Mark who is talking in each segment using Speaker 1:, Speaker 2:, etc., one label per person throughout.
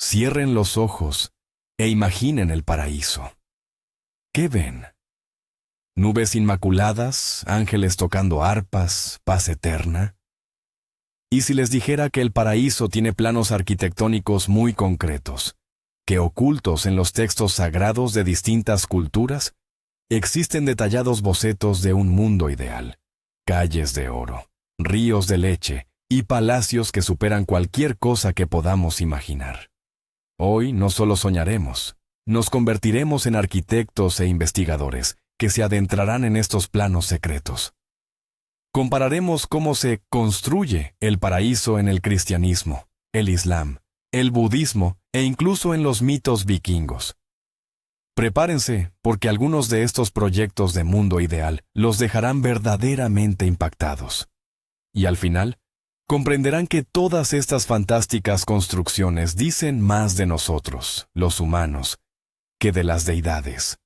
Speaker 1: Cierren los ojos e imaginen el paraíso. ¿Qué ven? Nubes inmaculadas, ángeles tocando arpas, paz eterna. ¿Y si les dijera que el paraíso tiene planos arquitectónicos muy concretos, que ocultos en los textos sagrados de distintas culturas, existen detallados bocetos de un mundo ideal, calles de oro, ríos de leche y palacios que superan cualquier cosa que podamos imaginar? Hoy no solo soñaremos, nos convertiremos en arquitectos e investigadores que se adentrarán en estos planos secretos. Compararemos cómo se construye el paraíso en el cristianismo, el islam, el budismo e incluso en los mitos vikingos. Prepárense, porque algunos de estos proyectos de mundo ideal los dejarán verdaderamente impactados. Y al final, comprenderán que todas estas fantásticas construcciones dicen más de nosotros, los humanos, que de las deidades.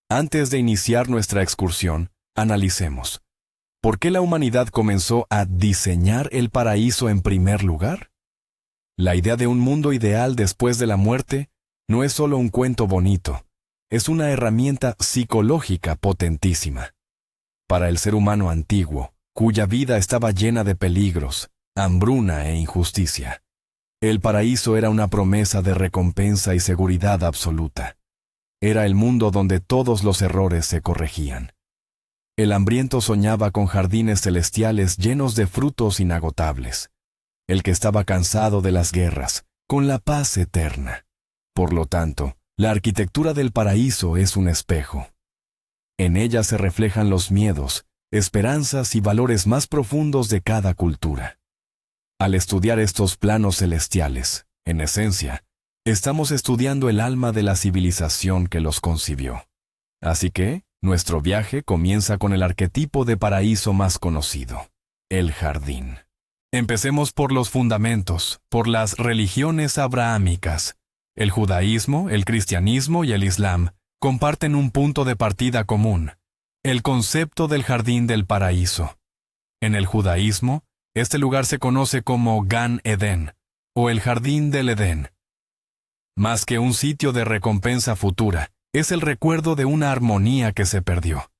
Speaker 1: Antes de iniciar nuestra excursión, analicemos. ¿Por qué la humanidad comenzó a diseñar el paraíso en primer lugar? La idea de un mundo ideal después de la muerte no es solo un cuento bonito, es una herramienta psicológica potentísima. Para el ser humano antiguo, cuya vida estaba llena de peligros, hambruna e injusticia, el paraíso era una promesa de recompensa y seguridad absoluta. Era el mundo donde todos los errores se corregían. El hambriento soñaba con jardines celestiales llenos de frutos inagotables. El que estaba cansado de las guerras, con la paz eterna. Por lo tanto, la arquitectura del paraíso es un espejo. En ella se reflejan los miedos, esperanzas y valores más profundos de cada cultura. Al estudiar estos planos celestiales, en esencia, estamos estudiando el alma de la civilización que los concibió. Así que, nuestro viaje comienza con el arquetipo de paraíso más conocido, el jardín. Empecemos por los fundamentos, por las religiones abrahámicas. El judaísmo, el cristianismo y el islam comparten un punto de partida común, el concepto del jardín del paraíso. En el judaísmo, este lugar se conoce como Gan Edén, o el jardín del Edén. Más que un sitio de recompensa futura, es el recuerdo de una armonía que se perdió.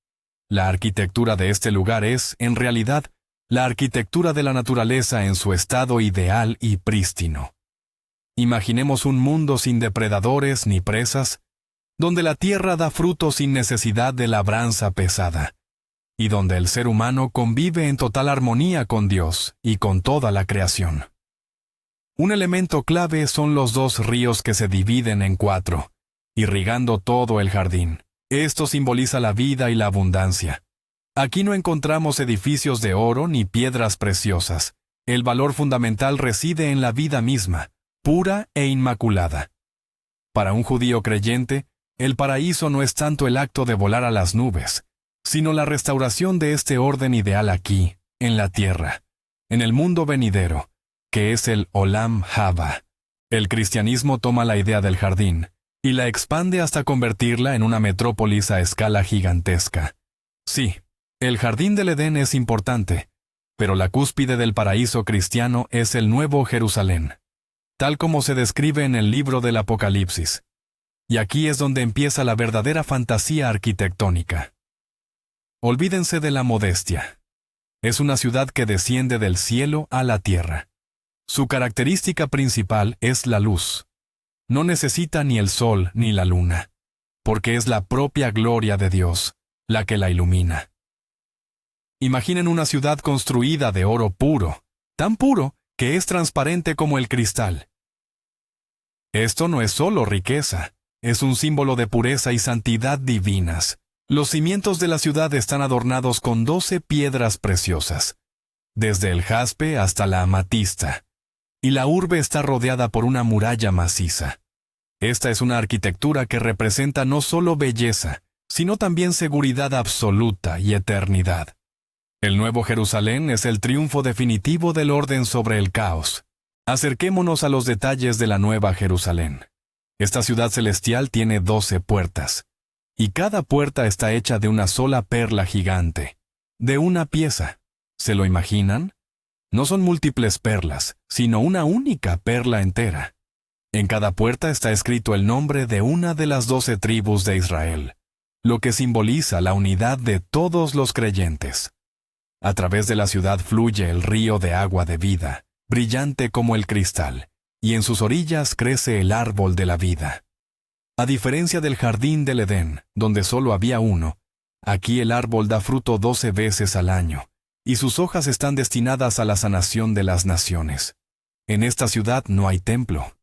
Speaker 1: La arquitectura de este lugar es, en realidad, la arquitectura de la naturaleza en su estado ideal y prístino. Imaginemos un mundo sin depredadores ni presas, donde la tierra da fruto sin necesidad de labranza pesada, y donde el ser humano convive en total armonía con Dios y con toda la creación. Un elemento clave son los dos ríos que se dividen en cuatro, irrigando todo el jardín. Esto simboliza la vida y la abundancia. Aquí no encontramos edificios de oro ni piedras preciosas. El valor fundamental reside en la vida misma, pura e inmaculada. Para un judío creyente, el paraíso no es tanto el acto de volar a las nubes, sino la restauración de este orden ideal aquí, en la tierra, en el mundo venidero, que es el Olam Haba. El cristianismo toma la idea del jardín y la expande hasta convertirla en una metrópolis a escala gigantesca. Sí, el jardín del Edén es importante, pero la cúspide del paraíso cristiano es el Nuevo Jerusalén, tal como se describe en el libro del Apocalipsis. Y aquí es donde empieza la verdadera fantasía arquitectónica. Olvídense de la modestia. Es una ciudad que desciende del cielo a la tierra. Su característica principal es la luz. No necesita ni el sol ni la luna, porque es la propia gloria de Dios la que la ilumina. Imaginen una ciudad construida de oro puro, tan puro que es transparente como el cristal. Esto no es solo riqueza, es un símbolo de pureza y santidad divinas. Los cimientos de la ciudad están adornados con 12 piedras preciosas, desde el jaspe hasta la amatista, y la urbe está rodeada por una muralla maciza. Esta es una arquitectura que representa no solo belleza, sino también seguridad absoluta y eternidad. El Nuevo Jerusalén es el triunfo definitivo del orden sobre el caos. Acerquémonos a los detalles de la Nueva Jerusalén. Esta ciudad celestial tiene 12 puertas, y cada puerta está hecha de una sola perla gigante, de una pieza. ¿Se lo imaginan? No son múltiples perlas, sino una única perla entera. En cada puerta está escrito el nombre de una de las 12 tribus de Israel, lo que simboliza la unidad de todos los creyentes. A través de la ciudad fluye el río de agua de vida, brillante como el cristal, y en sus orillas crece el árbol de la vida. A diferencia del jardín del Edén, donde solo había uno, aquí el árbol da fruto 12 veces al año, y sus hojas están destinadas a la sanación de las naciones. En esta ciudad no hay templo,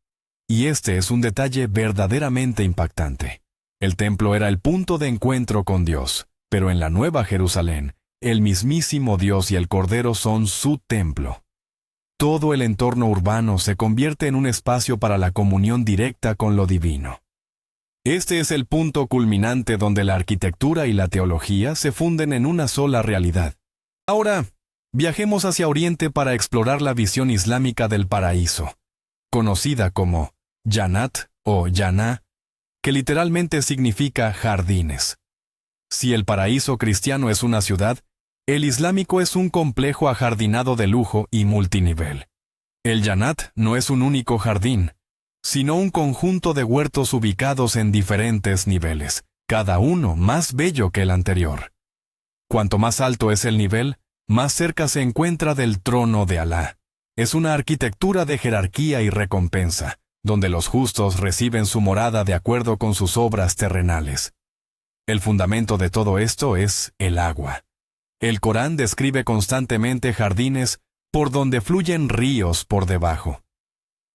Speaker 1: y este es un detalle verdaderamente impactante. El templo era el punto de encuentro con Dios, pero en la Nueva Jerusalén, el mismísimo Dios y el Cordero son su templo. Todo el entorno urbano se convierte en un espacio para la comunión directa con lo divino. Este es el punto culminante donde la arquitectura y la teología se funden en una sola realidad. Ahora, viajemos hacia Oriente para explorar la visión islámica del paraíso, conocida como Jannat o Jannah, que literalmente significa jardines. Si el paraíso cristiano es una ciudad, el islámico es un complejo ajardinado de lujo y multinivel. El Jannat no es un único jardín, sino un conjunto de huertos ubicados en diferentes niveles, cada uno más bello que el anterior. Cuanto más alto es el nivel, más cerca se encuentra del trono de Alá. Es una arquitectura de jerarquía y recompensa, donde los justos reciben su morada de acuerdo con sus obras terrenales. El fundamento de todo esto es el agua. El Corán describe constantemente jardines por donde fluyen ríos por debajo.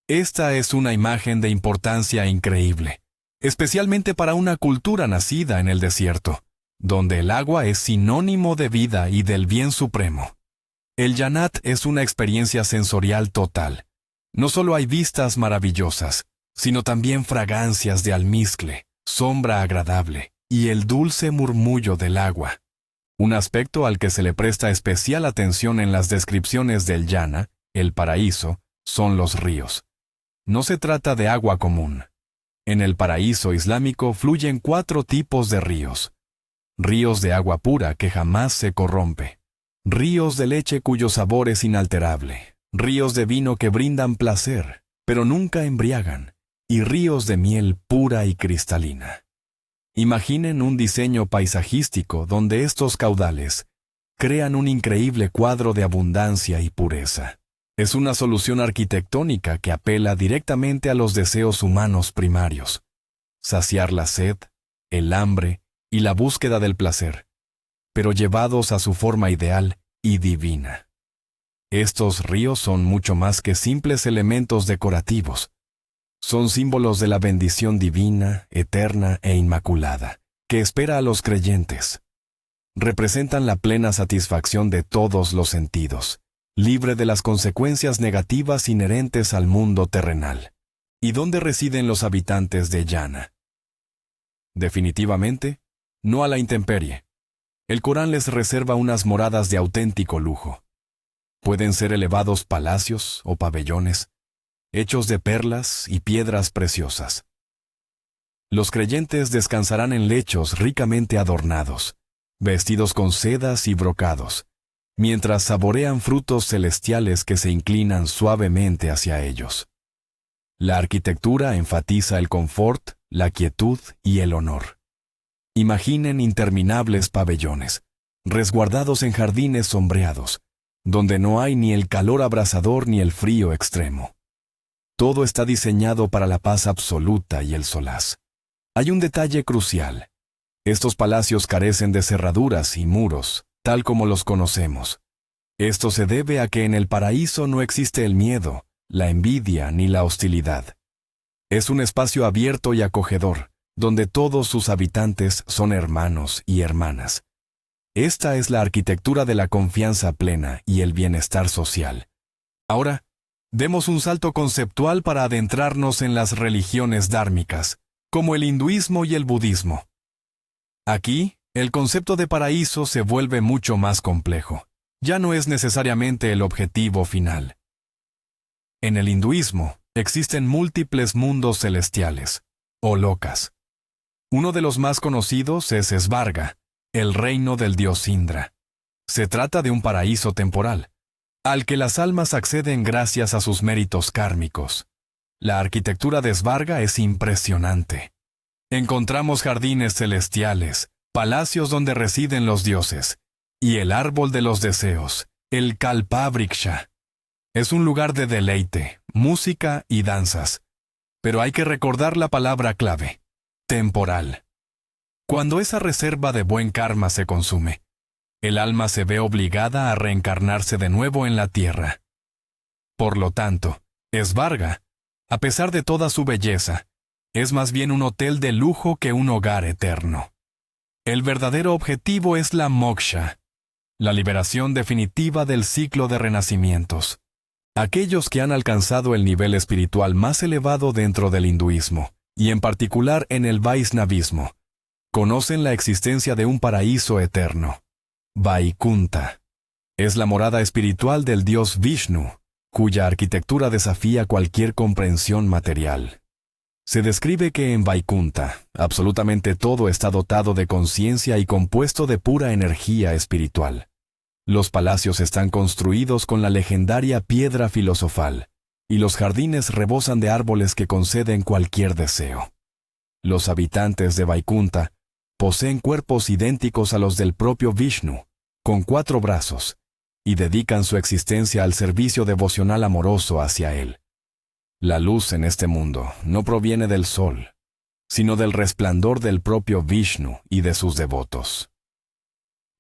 Speaker 1: Esta es una imagen de importancia increíble, especialmente para una cultura nacida en el desierto, donde el agua es sinónimo de vida y del bien supremo. El Jannat es una experiencia sensorial total. No solo hay vistas maravillosas, sino también fragancias de almizcle, sombra agradable y el dulce murmullo del agua. Un aspecto al que se le presta especial atención en las descripciones del Jannah, el paraíso, son los ríos. No se trata de agua común. En el paraíso islámico fluyen 4 tipos de ríos. Ríos de agua pura que jamás se corrompe. Ríos de leche cuyo sabor es inalterable. Ríos de vino que brindan placer, pero nunca embriagan. Y ríos de miel pura y cristalina. Imaginen un diseño paisajístico donde estos caudales crean un increíble cuadro de abundancia y pureza. Es una solución arquitectónica que apela directamente a los deseos humanos primarios: saciar la sed, el hambre y la búsqueda del placer, pero llevados a su forma ideal y divina. Estos ríos son mucho más que simples elementos decorativos. Son símbolos de la bendición divina, eterna e inmaculada, que espera a los creyentes. Representan la plena satisfacción de todos los sentidos, libre de las consecuencias negativas inherentes al mundo terrenal. ¿Y dónde residen los habitantes de Jannah? Definitivamente, no a la intemperie. El Corán les reserva unas moradas de auténtico lujo. Pueden ser elevados palacios o pabellones, hechos de perlas y piedras preciosas. Los creyentes descansarán en lechos ricamente adornados, vestidos con sedas y brocados, mientras saborean frutos celestiales que se inclinan suavemente hacia ellos. La arquitectura enfatiza el confort, la quietud y el honor. Imaginen interminables pabellones, resguardados en jardines sombreados, donde no hay ni el calor abrasador ni el frío extremo. Todo está diseñado para la paz absoluta y el solaz. Hay un detalle crucial. Estos palacios carecen de cerraduras y muros, tal como los conocemos. Esto se debe a que en el paraíso no existe el miedo, la envidia ni la hostilidad. Es un espacio abierto y acogedor, donde todos sus habitantes son hermanos y hermanas. Esta es la arquitectura de la confianza plena y el bienestar social. Ahora, demos un salto conceptual para adentrarnos en las religiones dármicas, como el hinduismo y el budismo. Aquí, el concepto de paraíso se vuelve mucho más complejo. Ya no es necesariamente el objetivo final. En el hinduismo, existen múltiples mundos celestiales, o lokas. Uno de los más conocidos es Svarga, el reino del dios Indra. Se trata de un paraíso temporal, al que las almas acceden gracias a sus méritos kármicos. La arquitectura de Svarga es impresionante. Encontramos jardines celestiales, palacios donde residen los dioses, y el árbol de los deseos, el Kalpavriksha. Es un lugar de deleite, música y danzas. Pero hay que recordar la palabra clave: temporal. Cuando esa reserva de buen karma se consume, el alma se ve obligada a reencarnarse de nuevo en la tierra. Por lo tanto, Svarga, a pesar de toda su belleza, es más bien un hotel de lujo que un hogar eterno. El verdadero objetivo es la moksha, la liberación definitiva del ciclo de renacimientos. Aquellos que han alcanzado el nivel espiritual más elevado dentro del hinduismo, y en particular en el vaisnavismo, conocen la existencia de un paraíso eterno. Vaikunta es la morada espiritual del dios Vishnu, cuya arquitectura desafía cualquier comprensión material. Se describe que en Vaikunta, absolutamente todo está dotado de conciencia y compuesto de pura energía espiritual. Los palacios están construidos con la legendaria piedra filosofal, y los jardines rebosan de árboles que conceden cualquier deseo. Los habitantes de Vaikunta poseen cuerpos idénticos a los del propio Vishnu, con 4 brazos, y dedican su existencia al servicio devocional amoroso hacia él. La luz en este mundo no proviene del sol, sino del resplandor del propio Vishnu y de sus devotos.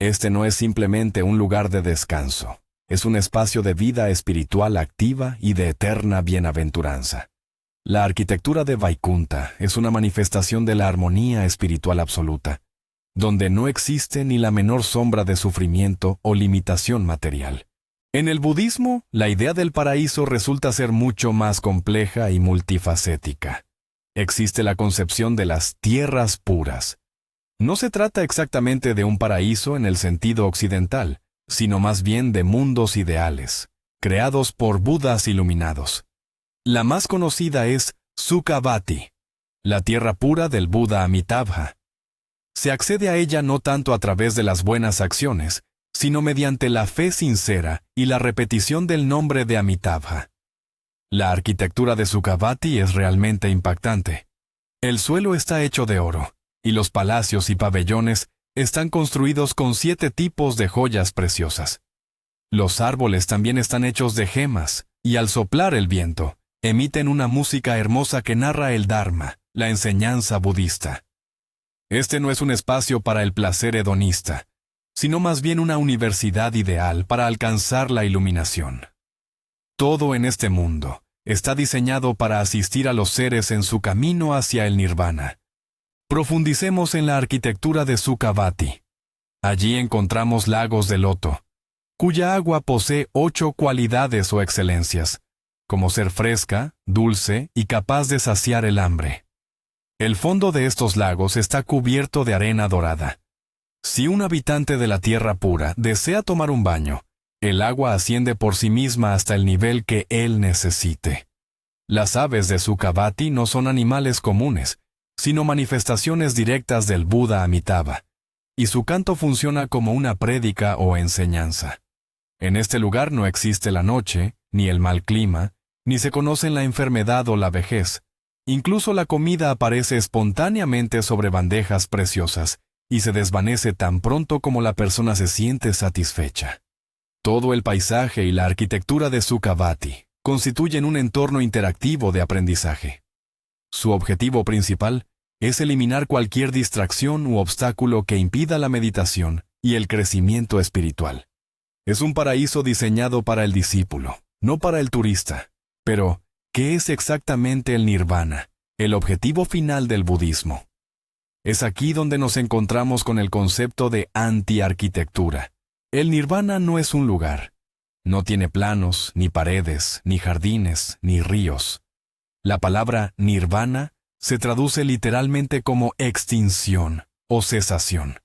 Speaker 1: Este no es simplemente un lugar de descanso, es un espacio de vida espiritual activa y de eterna bienaventuranza. La arquitectura de Vaikunta es una manifestación de la armonía espiritual absoluta, donde no existe ni la menor sombra de sufrimiento o limitación material. En el budismo, la idea del paraíso resulta ser mucho más compleja y multifacética. Existe la concepción de las tierras puras. No se trata exactamente de un paraíso en el sentido occidental, sino más bien de mundos ideales, creados por Budas iluminados. La más conocida es Sukhavati, la tierra pura del Buda Amitabha. Se accede a ella no tanto a través de las buenas acciones, sino mediante la fe sincera y la repetición del nombre de Amitabha. La arquitectura de Sukhavati es realmente impactante. El suelo está hecho de oro, y los palacios y pabellones están construidos con 7 tipos de joyas preciosas. Los árboles también están hechos de gemas, y al soplar el viento, emiten una música hermosa que narra el Dharma, la enseñanza budista. Este no es un espacio para el placer hedonista, sino más bien una universidad ideal para alcanzar la iluminación. Todo en este mundo está diseñado para asistir a los seres en su camino hacia el nirvana. Profundicemos en la arquitectura de Sukhavati. Allí encontramos lagos de loto, cuya agua posee 8 cualidades o excelencias, como ser fresca, dulce y capaz de saciar el hambre. El fondo de estos lagos está cubierto de arena dorada. Si un habitante de la tierra pura desea tomar un baño, el agua asciende por sí misma hasta el nivel que él necesite. Las aves de Sukhavati no son animales comunes, sino manifestaciones directas del Buda Amitabha, y su canto funciona como una prédica o enseñanza. En este lugar no existe la noche, ni el mal clima, ni se conocen la enfermedad o la vejez. Incluso la comida aparece espontáneamente sobre bandejas preciosas y se desvanece tan pronto como la persona se siente satisfecha. Todo el paisaje y la arquitectura de Sukhavati constituyen un entorno interactivo de aprendizaje. Su objetivo principal es eliminar cualquier distracción u obstáculo que impida la meditación y el crecimiento espiritual. Es un paraíso diseñado para el discípulo, no para el turista. Pero, ¿qué es exactamente el nirvana, el objetivo final del budismo? Es aquí donde nos encontramos con el concepto de anti-arquitectura. El nirvana no es un lugar. No tiene planos, ni paredes, ni jardines, ni ríos. La palabra nirvana se traduce literalmente como extinción o cesación.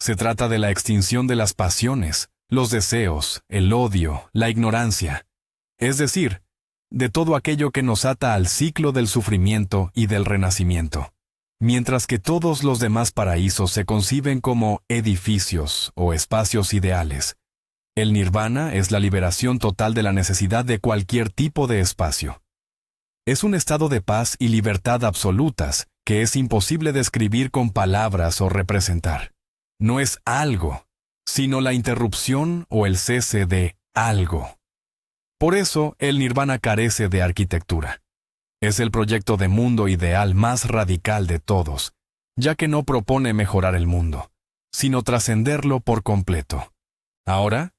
Speaker 1: Se trata de la extinción de las pasiones, los deseos, el odio, la ignorancia. Es decir, de todo aquello que nos ata al ciclo del sufrimiento y del renacimiento. Mientras que todos los demás paraísos se conciben como edificios o espacios ideales, el nirvana es la liberación total de la necesidad de cualquier tipo de espacio. Es un estado de paz y libertad absolutas que es imposible describir con palabras o representar. No es algo, sino la interrupción o el cese de algo. Por eso, el nirvana carece de arquitectura. Es el proyecto de mundo ideal más radical de todos, ya que no propone mejorar el mundo, sino trascenderlo por completo. Ahora,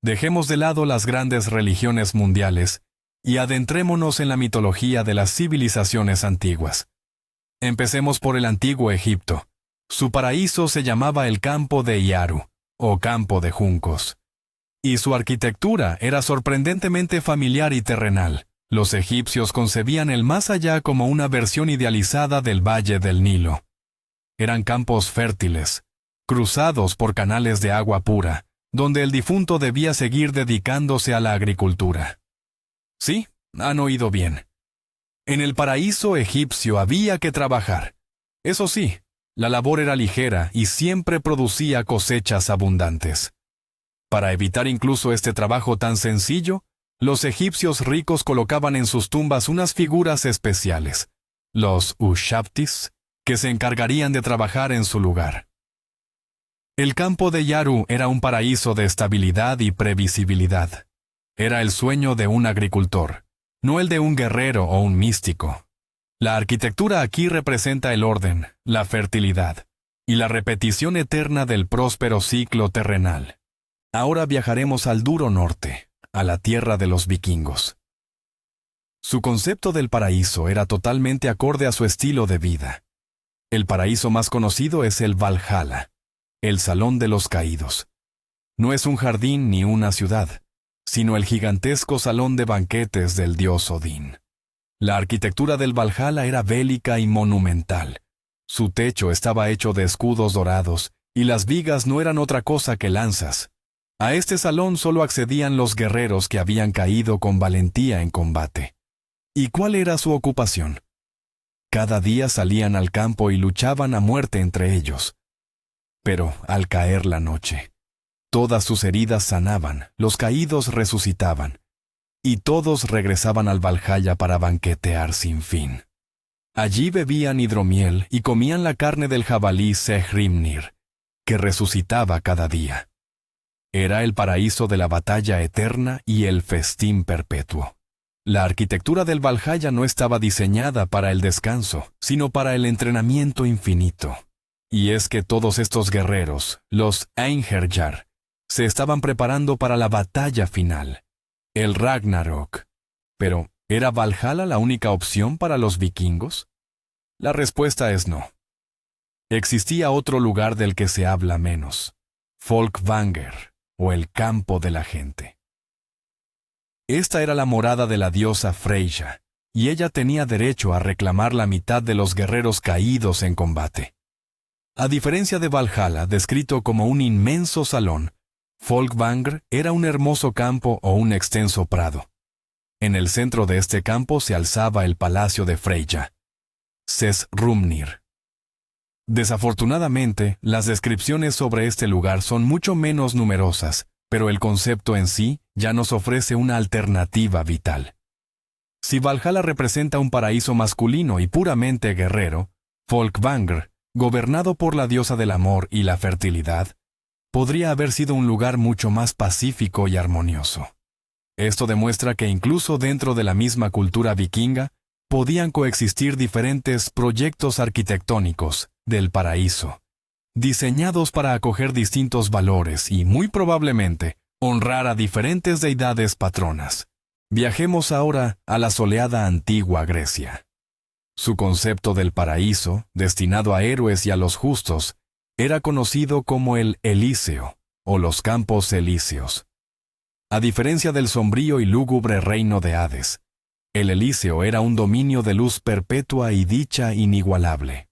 Speaker 1: dejemos de lado las grandes religiones mundiales y adentrémonos en la mitología de las civilizaciones antiguas. Empecemos por el antiguo Egipto. Su paraíso se llamaba el campo de Yaru, o campo de juncos. Y su arquitectura era sorprendentemente familiar y terrenal. Los egipcios concebían el más allá como una versión idealizada del valle del Nilo. Eran campos fértiles, cruzados por canales de agua pura, donde el difunto debía seguir dedicándose a la agricultura. Sí, han oído bien. En el paraíso egipcio había que trabajar. Eso sí, la labor era ligera y siempre producía cosechas abundantes. Para evitar incluso este trabajo tan sencillo, los egipcios ricos colocaban en sus tumbas unas figuras especiales, los Ushabtis, que se encargarían de trabajar en su lugar. El campo de Yaru era un paraíso de estabilidad y previsibilidad. Era el sueño de un agricultor, no el de un guerrero o un místico. La arquitectura aquí representa el orden, la fertilidad y la repetición eterna del próspero ciclo terrenal. Ahora viajaremos al duro norte, a la tierra de los vikingos. Su concepto del paraíso era totalmente acorde a su estilo de vida. El paraíso más conocido es el Valhalla, el Salón de los Caídos. No es un jardín ni una ciudad, sino el gigantesco salón de banquetes del dios Odín. La arquitectura del Valhalla era bélica y monumental. Su techo estaba hecho de escudos dorados, y las vigas no eran otra cosa que lanzas. A este salón solo accedían los guerreros que habían caído con valentía en combate. ¿Y cuál era su ocupación? Cada día salían al campo y luchaban a muerte entre ellos. Pero al caer la noche, todas sus heridas sanaban, los caídos resucitaban, y todos regresaban al Valhalla para banquetear sin fin. Allí bebían hidromiel y comían la carne del jabalí Sehrimnir, que resucitaba cada día. Era el paraíso de la batalla eterna y el festín perpetuo. La arquitectura del Valhalla no estaba diseñada para el descanso, sino para el entrenamiento infinito. Y es que todos estos guerreros, los Einherjar, se estaban preparando para la batalla final, el Ragnarok. Pero, ¿era Valhalla la única opción para los vikingos? La respuesta es no. Existía otro lugar del que se habla menos, Folkvanger, o el campo de la gente. Esta era la morada de la diosa Freyja, y ella tenía derecho a reclamar la mitad de los guerreros caídos en combate. A diferencia de Valhalla, descrito como un inmenso salón, Folkvangr era un hermoso campo o un extenso prado. En el centro de este campo se alzaba el palacio de Freyja, Sesrumnir. Desafortunadamente, las descripciones sobre este lugar son mucho menos numerosas, pero el concepto en sí ya nos ofrece una alternativa vital. Si Valhalla representa un paraíso masculino y puramente guerrero, Folkvangr, gobernado por la diosa del amor y la fertilidad, podría haber sido un lugar mucho más pacífico y armonioso. Esto demuestra que incluso dentro de la misma cultura vikinga, podían coexistir diferentes proyectos arquitectónicos del paraíso, diseñados para acoger distintos valores y, muy probablemente, honrar a diferentes deidades patronas. Viajemos ahora a la soleada antigua Grecia. Su concepto del paraíso, destinado a héroes y a los justos, era conocido como el Elíseo, o los Campos Elíseos. A diferencia del sombrío y lúgubre reino de Hades, el Elíseo era un dominio de luz perpetua y dicha inigualable.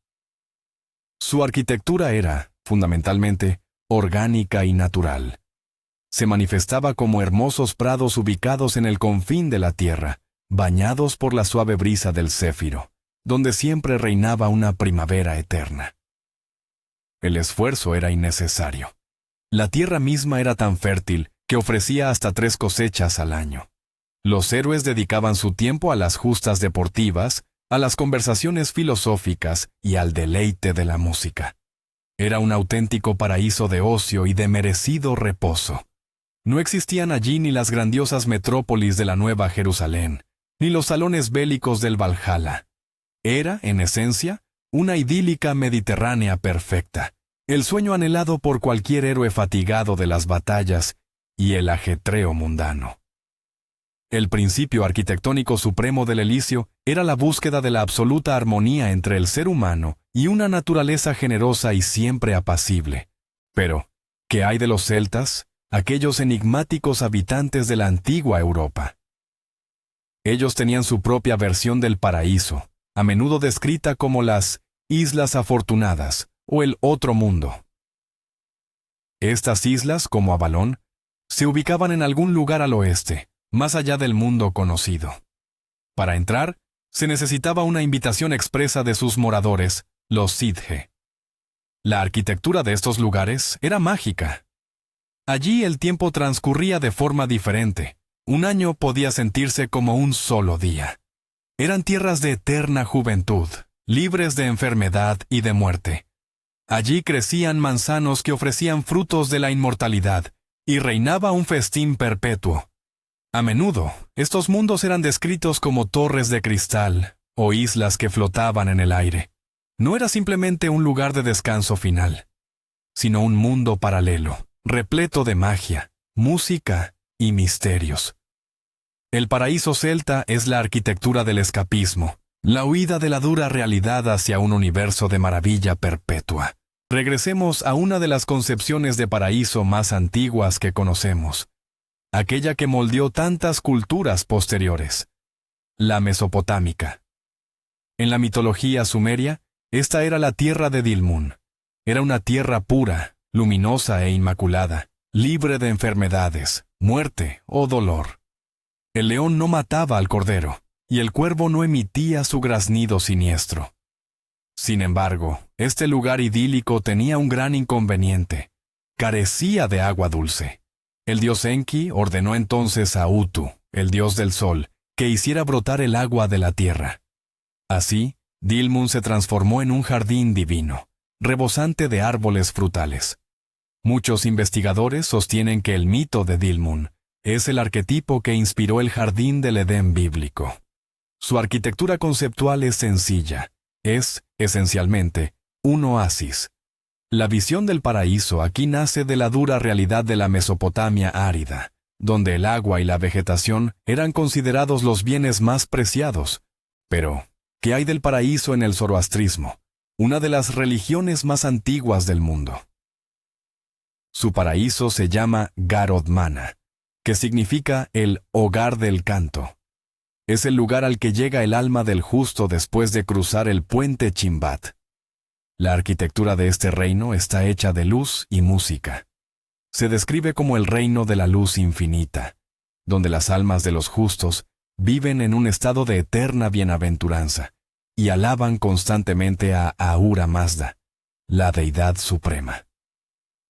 Speaker 1: Su arquitectura era, fundamentalmente, orgánica y natural. Se manifestaba como hermosos prados ubicados en el confín de la tierra, bañados por la suave brisa del Céfiro, donde siempre reinaba una primavera eterna. El esfuerzo era innecesario. La tierra misma era tan fértil que ofrecía hasta 3 cosechas al año. Los héroes dedicaban su tiempo a las justas deportivas, a las conversaciones filosóficas y al deleite de la música. Era un auténtico paraíso de ocio y de merecido reposo. No existían allí ni las grandiosas metrópolis de la Nueva Jerusalén, ni los salones bélicos del Valhalla. Era, en esencia, una idílica mediterránea perfecta, el sueño anhelado por cualquier héroe fatigado de las batallas y el ajetreo mundano. El principio arquitectónico supremo del Elíseo era la búsqueda de la absoluta armonía entre el ser humano y una naturaleza generosa y siempre apacible. Pero, ¿qué hay de los celtas, aquellos enigmáticos habitantes de la antigua Europa? Ellos tenían su propia versión del paraíso, a menudo descrita como las Islas Afortunadas o el Otro Mundo. Estas islas, como Avalón, se ubicaban en algún lugar al oeste, más allá del mundo conocido. Para entrar, se necesitaba una invitación expresa de sus moradores, los Sidhe. La arquitectura de estos lugares era mágica. Allí el tiempo transcurría de forma diferente. Un año podía sentirse como un solo día. Eran tierras de eterna juventud, libres de enfermedad y de muerte. Allí crecían manzanos que ofrecían frutos de la inmortalidad, y reinaba un festín perpetuo. A menudo, estos mundos eran descritos como torres de cristal o islas que flotaban en el aire. No era simplemente un lugar de descanso final, sino un mundo paralelo, repleto de magia, música y misterios. El paraíso celta es la arquitectura del escapismo, la huida de la dura realidad hacia un universo de maravilla perpetua. Regresemos a una de las concepciones de paraíso más antiguas que conocemos, aquella que moldeó tantas culturas posteriores, la mesopotámica. En la mitología sumeria, esta era la tierra de Dilmun. Era una tierra pura, luminosa e inmaculada, libre de enfermedades, muerte o dolor. El león no mataba al cordero, y el cuervo no emitía su graznido siniestro. Sin embargo, este lugar idílico tenía un gran inconveniente. Carecía de agua dulce. El dios Enki ordenó entonces a Utu, el dios del sol, que hiciera brotar el agua de la tierra. Así, Dilmun se transformó en un jardín divino, rebosante de árboles frutales. Muchos investigadores sostienen que el mito de Dilmun es el arquetipo que inspiró el jardín del Edén bíblico. Su arquitectura conceptual es sencilla. Es, esencialmente, un oasis. La visión del paraíso aquí nace de la dura realidad de la Mesopotamia árida, donde el agua y la vegetación eran considerados los bienes más preciados. Pero, ¿qué hay del paraíso en el zoroastrismo, una de las religiones más antiguas del mundo? Su paraíso se llama Garodmana, que significa el hogar del canto. Es el lugar al que llega el alma del justo después de cruzar el puente Chimbat. La arquitectura de este reino está hecha de luz y música. Se describe como el reino de la luz infinita, donde las almas de los justos viven en un estado de eterna bienaventuranza y alaban constantemente a Ahura Mazda, la deidad suprema.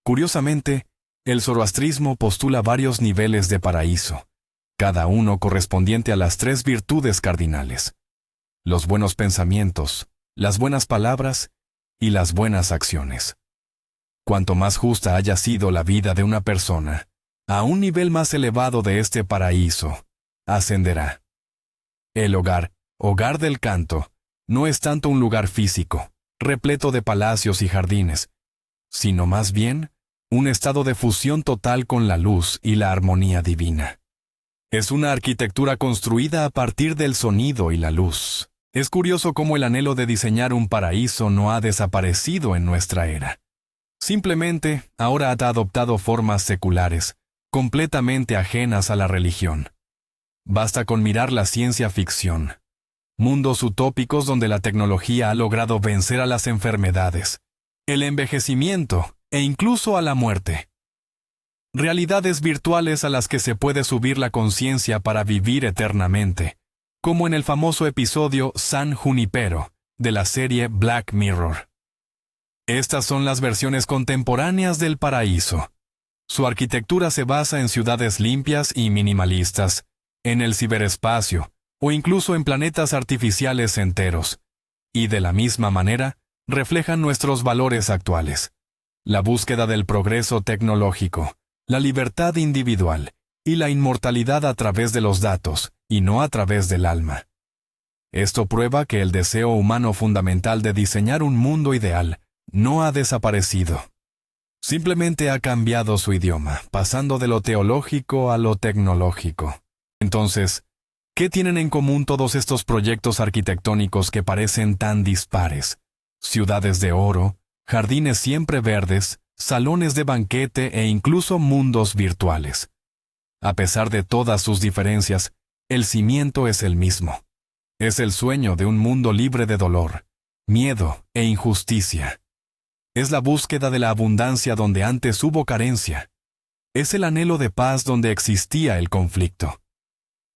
Speaker 1: Curiosamente, el zoroastrismo postula varios niveles de paraíso, cada uno correspondiente a las 3 virtudes cardinales: los buenos pensamientos, las buenas palabras y las buenas acciones. Cuanto más justa haya sido la vida de una persona, a un nivel más elevado de este paraíso ascenderá. El hogar, hogar del canto, no es tanto un lugar físico, repleto de palacios y jardines, sino más bien un estado de fusión total con la luz y la armonía divina. Es una arquitectura construida a partir del sonido y la luz. Es curioso cómo el anhelo de diseñar un paraíso no ha desaparecido en nuestra era. Simplemente, ahora ha adoptado formas seculares, completamente ajenas a la religión. Basta con mirar la ciencia ficción. Mundos utópicos donde la tecnología ha logrado vencer a las enfermedades, el envejecimiento e incluso a la muerte. Realidades virtuales a las que se puede subir la conciencia para vivir eternamente, como en el famoso episodio San Junipero de la serie Black Mirror. Estas son las versiones contemporáneas del paraíso. Su arquitectura se basa en ciudades limpias y minimalistas, en el ciberespacio o incluso en planetas artificiales enteros. Y de la misma manera, reflejan nuestros valores actuales. La búsqueda del progreso tecnológico, la libertad individual y la inmortalidad a través de los datos y no a través del alma. Esto prueba que el deseo humano fundamental de diseñar un mundo ideal no ha desaparecido. Simplemente ha cambiado su idioma, pasando de lo teológico a lo tecnológico. Entonces, ¿qué tienen en común todos estos proyectos arquitectónicos que parecen tan dispares? Ciudades de oro, jardines siempre verdes, salones de banquete e incluso mundos virtuales. A pesar de todas sus diferencias, el cimiento es el mismo. Es el sueño de un mundo libre de dolor, miedo e injusticia. Es la búsqueda de la abundancia donde antes hubo carencia. Es el anhelo de paz donde existía el conflicto.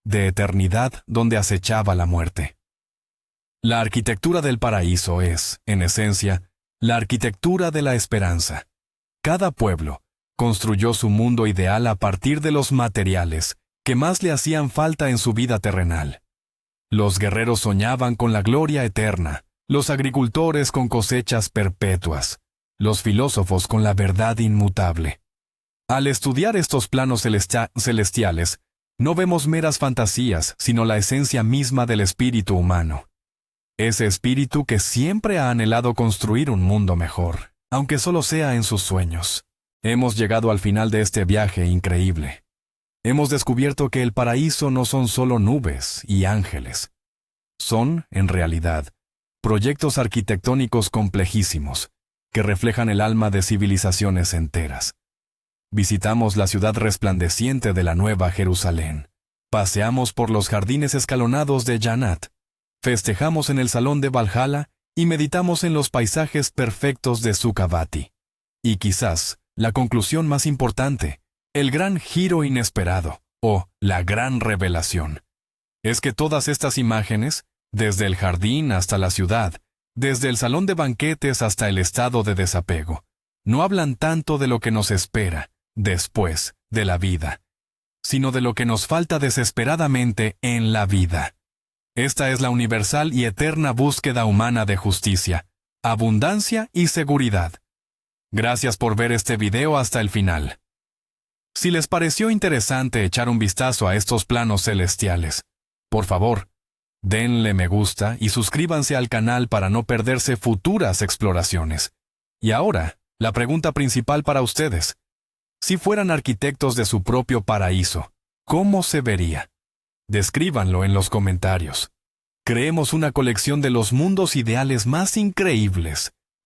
Speaker 1: De eternidad donde acechaba la muerte. La arquitectura del paraíso es, en esencia, la arquitectura de la esperanza. Cada pueblo construyó su mundo ideal a partir de los materiales que más le hacían falta en su vida terrenal. Los guerreros soñaban con la gloria eterna, los agricultores con cosechas perpetuas, los filósofos con la verdad inmutable. Al estudiar estos planos celestiales, no vemos meras fantasías, sino la esencia misma del espíritu humano. Ese espíritu que siempre ha anhelado construir un mundo mejor, aunque solo sea en sus sueños. Hemos llegado al final de este viaje increíble. Hemos descubierto que el paraíso no son solo nubes y ángeles. Son, en realidad, proyectos arquitectónicos complejísimos, que reflejan el alma de civilizaciones enteras. Visitamos la ciudad resplandeciente de la Nueva Jerusalén. Paseamos por los jardines escalonados de Janat. Festejamos en el salón de Valhalla y meditamos en los paisajes perfectos de Sukhavati. Y quizás, la conclusión más importante, el gran giro inesperado, o la gran revelación, es que todas estas imágenes, desde el jardín hasta la ciudad, desde el salón de banquetes hasta el estado de desapego, no hablan tanto de lo que nos espera después de la vida, sino de lo que nos falta desesperadamente en la vida. Esta es la universal y eterna búsqueda humana de justicia, abundancia y seguridad. Gracias por ver este video hasta el final. Si les pareció interesante echar un vistazo a estos planos celestiales, por favor, denle me gusta y suscríbanse al canal para no perderse futuras exploraciones. Y ahora, la pregunta principal para ustedes. Si fueran arquitectos de su propio paraíso, ¿cómo se vería? Descríbanlo en los comentarios. Creemos una colección de los mundos ideales más increíbles